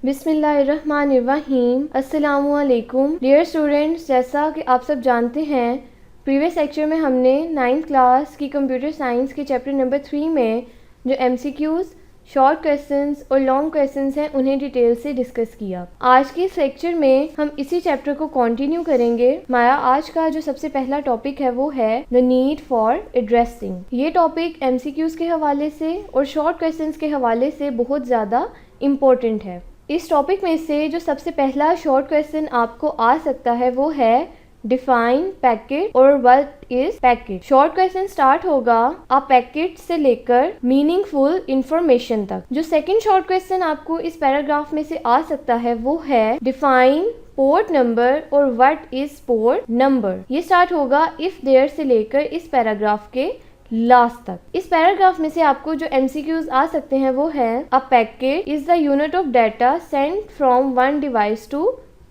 बिस्मिल्लाहिर्रहमानिर्रहीम। अस्सलामुअलैकुम dear students, जैसा कि आप सब जानते हैं प्रीवियस लेक्चर में हमने 9th क्लास की कंप्यूटर साइंस के चैप्टर नंबर 3 में जो MCQs, शॉर्ट क्वेश्चंस और लॉन्ग क्वेश्चंस हैं उन्हें डिटेल से डिस्कस किया। आज के इस लेक्चर में हम इसी चैप्टर को कंटिन्यू करेंगे। हमारा आज का जो सबसे पहला टॉपिक है वो है द नीड फॉर एड्रेसिंग। ये टॉपिक MCQs के हवाले से और शॉर्ट क्वेश्चंस के हवाले से बहुत ज़्यादा इम्पोर्टेंट है। इस टॉपिक में से जो सबसे पहला शॉर्ट क्वेश्चन आपको आ सकता है वो है डिफाइन पैकेट और what is packet. Short question start होगा अ पैकेट से लेकर मीनिंगफुल इंफॉर्मेशन तक। जो सेकंड शॉर्ट क्वेश्चन आपको इस पैराग्राफ में से आ सकता है वो है डिफाइन पोर्ट नंबर और व्हाट इज पोर्ट नंबर। ये स्टार्ट होगा इफ देयर से लेकर इस पैराग्राफ के लास्ट तक। इस पैराग्राफ में से आपको जो MCQs आ सकते हैं वो है a packet is the unit of data sent from one device to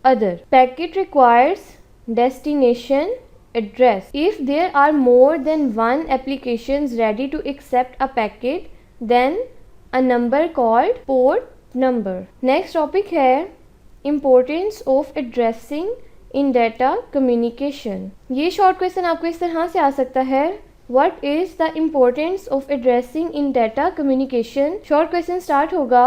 other. Packet requires destination address. If there are more than one applications ready to accept a packet, then a number called port number. Next topic है importance of addressing in data communication. ये short question आपको इस तरह से आ सकता है What is the importance of addressing in data communication? Short question start होगा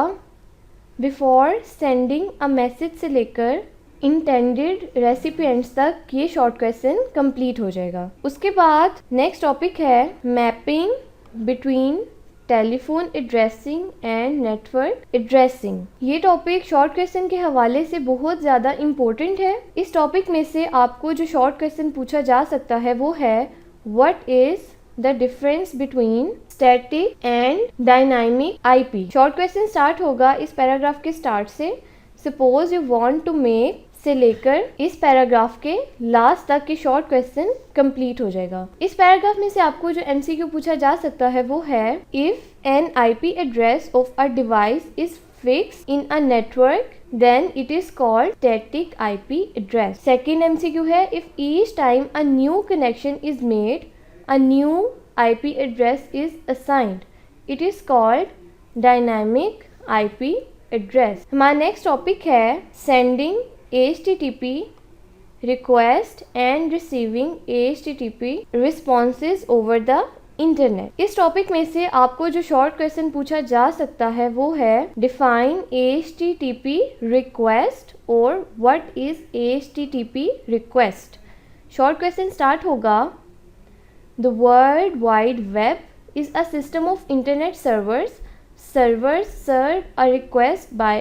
before sending a message से लेकर इंटेंडेड रेसिपिएंट्स तक ये शॉर्ट क्वेश्चन कंप्लीट हो जाएगा। उसके बाद नेक्स्ट टॉपिक है mapping between telephone addressing and network addressing. ये टॉपिक शॉर्ट क्वेश्चन के हवाले से बहुत ज़्यादा इम्पोर्टेंट है। इस टॉपिक में से आपको जो शॉर्ट क्वेश्चन पूछा जा सकता है वो है what is the difference between static and dynamic IP। Short question start होगा इस पैराग्राफ के स्टार्ट से suppose you want to make से लेकर इस पैराग्राफ के लास्ट तक के शॉर्ट क्वेश्चन कंप्लीट हो जाएगा। इस पैराग्राफ में से आपको जो MCQ पूछा जा सकता है वो है if an IP address of a device is fixed in a network then it is called static IP address. Second MCQ है if each time a new connection is made a new IP address is assigned it is called dynamic IP address. हमारा next topic है sending HTTP request and receiving HTTP responses over the internet. इस topic में से आपको जो short question पूछा जा सकता है वो है डिफाइन HTTP रिक्वेस्ट और what is HTTP request. Short question start होगा the world wide web is a system of internet servers serve a request by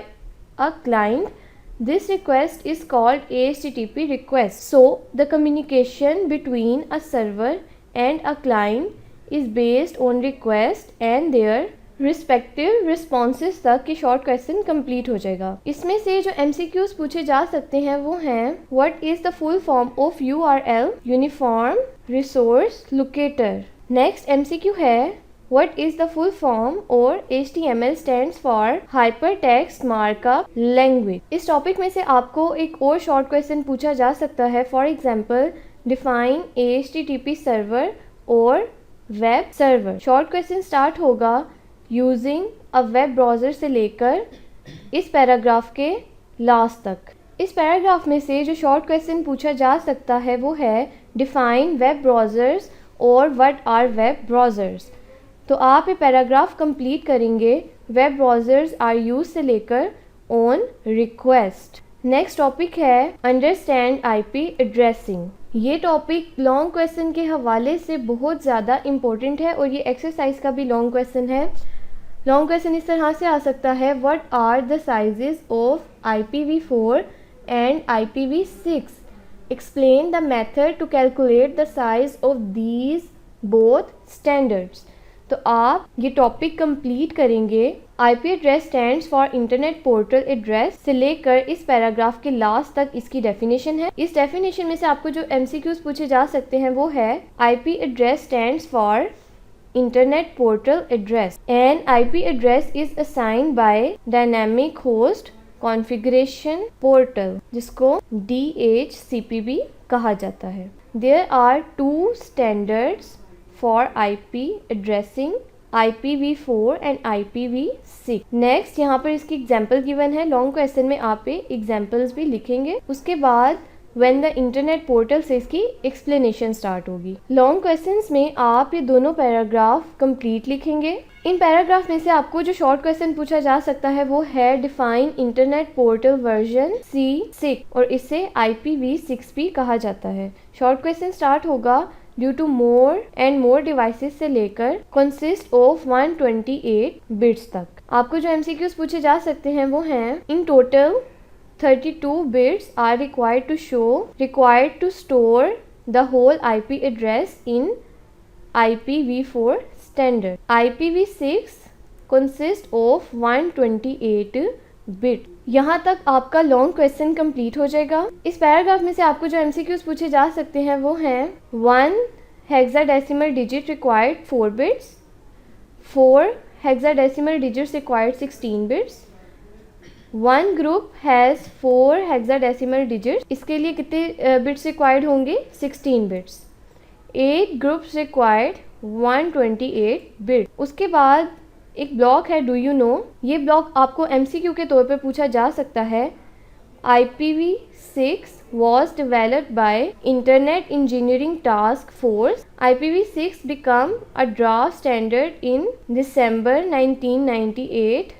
a client. This request is called HTTP request. So the communication between a server and a client is based on request and their respective responses तक के short question complete हो जाएगा। इसमें से जो MCQs पूछे जा सकते हैं वो हैं What is the full form of URL? Uniform Resource Locator. Next MCQ है What is the full form or HTML stands for Hypertext Markup Language। इस टॉपिक में से आपको एक और शॉर्ट क्वेश्चन पूछा जा सकता है for example define HTTP server और web server. Short question start होगा यूजिंग अ वेब ब्राउज़र से लेकर इस पैराग्राफ के लास्ट तक। इस पैराग्राफ में से जो शॉर्ट क्वेश्चन पूछा जा सकता है वो है डिफाइन वेब ब्राउज़र्स और व्हाट आर वेब ब्राउज़र्स। तो आप ये पैराग्राफ कंप्लीट करेंगे वेब ब्राउज़र्स आर यूज से लेकर ऑन रिक्वेस्ट। नेक्स्ट टॉपिक है अंडरस्टैंड IP एड्रेसिंग। ये टॉपिक लॉन्ग क्वेश्चन के हवाले से बहुत ज़्यादा इम्पोर्टेंट है और ये एक्सरसाइज का भी लॉन्ग क्वेश्चन है। लॉन्ग क्वेश्चन इस तरह से आ सकता है what are the sizes of IPv4 and IPv6। Explain the method to calculate the size of these both standards. तो आप ये टॉपिक कंप्लीट करेंगे IP address stands for internet portal address से लेकर इस पैराग्राफ के लास्ट तक इसकी डेफिनेशन है। इस डेफिनेशन में से आपको जो MCQs पूछे जा सकते हैं वो है IP address stands for internet portal address and IP address is assigned by dynamic host configuration portal जिसको DHCP कहा जाता है। There are 2 standards for IP addressing IPv4 and IPv6। Next यहाँ पर इसकी एग्जाम्पल गिवन है। लॉन्ग क्वेश्चन में आप एग्जाम्पल्स भी लिखेंगे, उसके बाद व्हेन द इंटरनेट पोर्टल से इसकी एक्सप्लेनेशन स्टार्ट होगी। लॉन्ग क्वेश्चंस में आप ये दोनों पैराग्राफ कंप्लीट लिखेंगे। इन पैराग्राफ में से आपको जो शॉर्ट क्वेश्चन पूछा जा सकता है वो है define internet portal version C6 और इसे IPv6 भी कहा जाता है। शॉर्ट क्वेश्चन स्टार्ट होगा due to more and more devices से लेकर कंसिस्ट ऑफ 128 बिट्स तक। आपको जो MCQs पूछे जा सकते हैं वो हैं in total 32 bits are required to store the whole IP address in IPv4 standard. IPv6 consists of 128 bit। यहाँ तक आपका लॉन्ग क्वेश्चन कंप्लीट हो जाएगा। इस पैराग्राफ में से आपको जो MCQs पूछे जा सकते हैं वो हैं 1 hexadecimal digit required 4 bits, 4 hexadecimal digits required 16 bits, one group has 4 hexadecimal digits. इसके लिए कितने बिट्स रिक्वायर्ड होंगे? 16 बिट्स। 8 groups required 128 bit. उसके बाद एक ब्लॉक है डू यू नो। ये ब्लॉक आपको MCQ के तौर पे पूछा जा सकता है। IPv6 was developed by Internet Engineering Task Force. IPv6 became a draft standard in December 1998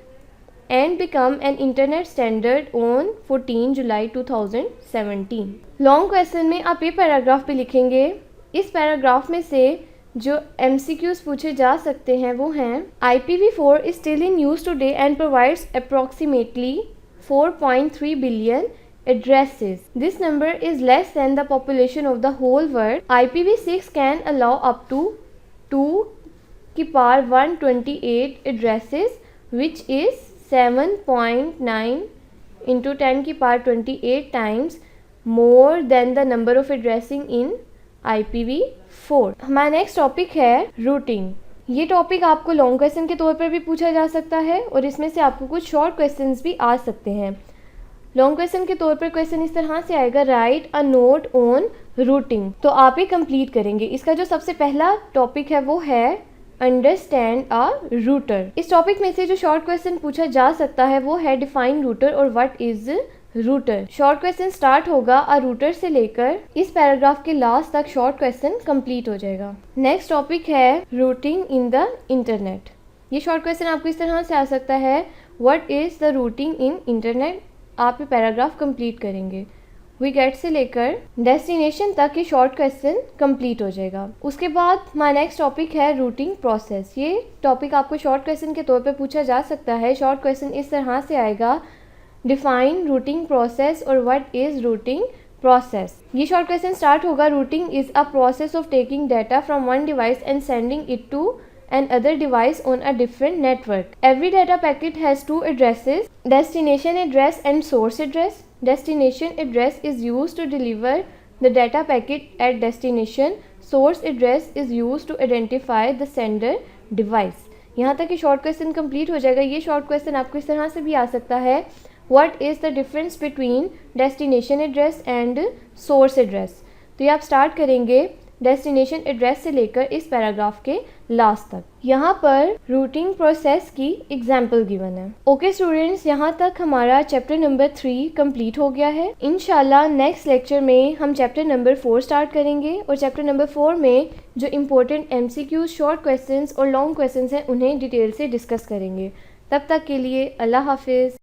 and become an internet standard on 14 July 2017। Long question में आप ये पैराग्राफ भी लिखेंगे। इस पैराग्राफ में से जो MCQs पूछे जा सकते हैं वो हैं IPv4 is still in use today and provides approximately 4.3 billion addresses. This number is less than the population of the whole world. IPv6 can allow up to 2^128 addresses, which is 7.9 into 10^28 times more than the number of addressing in IPv4। हमारा next topic है routing. ये topic आपको long question के तौर पर भी पूछा जा सकता है और इसमें से आपको कुछ शॉर्ट क्वेश्चंस भी आ सकते हैं। लॉन्ग क्वेश्चन के तौर पर क्वेश्चन इस तरह से आएगा right a note on routing. तो आप ये कंप्लीट करेंगे। इसका जो सबसे पहला टॉपिक है वो है अंडरस्टैंड अ रूटर। इस टॉपिक में से जो शॉर्ट क्वेश्चन पूछा जा सकता है वो है डिफाइन रूटर और what is router. Short question start होगा अ रूटर से लेकर इस पैराग्राफ के लास्ट तक शॉर्ट क्वेश्चन कंप्लीट हो जाएगा। नेक्स्ट टॉपिक है रूटिंग इन द इंटरनेट। ये शॉर्ट क्वेश्चन आपको इस तरह से आ सकता है what is the rooting in internet. आप ये पैराग्राफ कंप्लीट करेंगे। वी गेट से लेकर डेस्टिनेशन तक ये शॉर्ट क्वेश्चन कंप्लीट हो जाएगा। उसके बाद हमारा नेक्स्ट टॉपिक है रूटिंग प्रोसेस। ये टॉपिक आपको शॉर्ट क्वेश्चन के तौर पे पूछा जा सकता है। शॉर्ट क्वेश्चन इस तरह से आएगा डिफाइन रूटिंग प्रोसेस और व्हाट इज रूटिंग प्रोसेस। ये शॉर्ट क्वेश्चन स्टार्ट होगा routing is a process of taking data from one device and sending it to and other device on a different network. Every data packet has two addresses, destination address and source address. Destination address is used to deliver the data packet at destination. Source address is used to identify the sender device. यहाँ तक ये short question complete हो जाएगा। ये short question आपको इस तरह से भी आ सकता है What is the difference between destination address and source address? तो ये आप स्टार्ट करेंगे डेस्टिनेशन एड्रेस से लेकर इस पैराग्राफ के लास्ट तक। यहाँ पर रूटिंग प्रोसेस की एग्जाम्पल गिवन है। ओके स्टूडेंट्स, यहाँ तक हमारा चैप्टर नंबर 3 कंप्लीट हो गया है। इंशाल्लाह नेक्स्ट लेक्चर में हम चैप्टर नंबर 4 स्टार्ट करेंगे और चैप्टर नंबर 4 में जो इम्पोर्टेंट MCQs, शॉर्ट क्वेश्चंस और लॉन्ग क्वेश्चंस हैं उन्हें डिटेल से डिस्कस करेंगे। तब तक के लिए अल्लाह हाफिज़।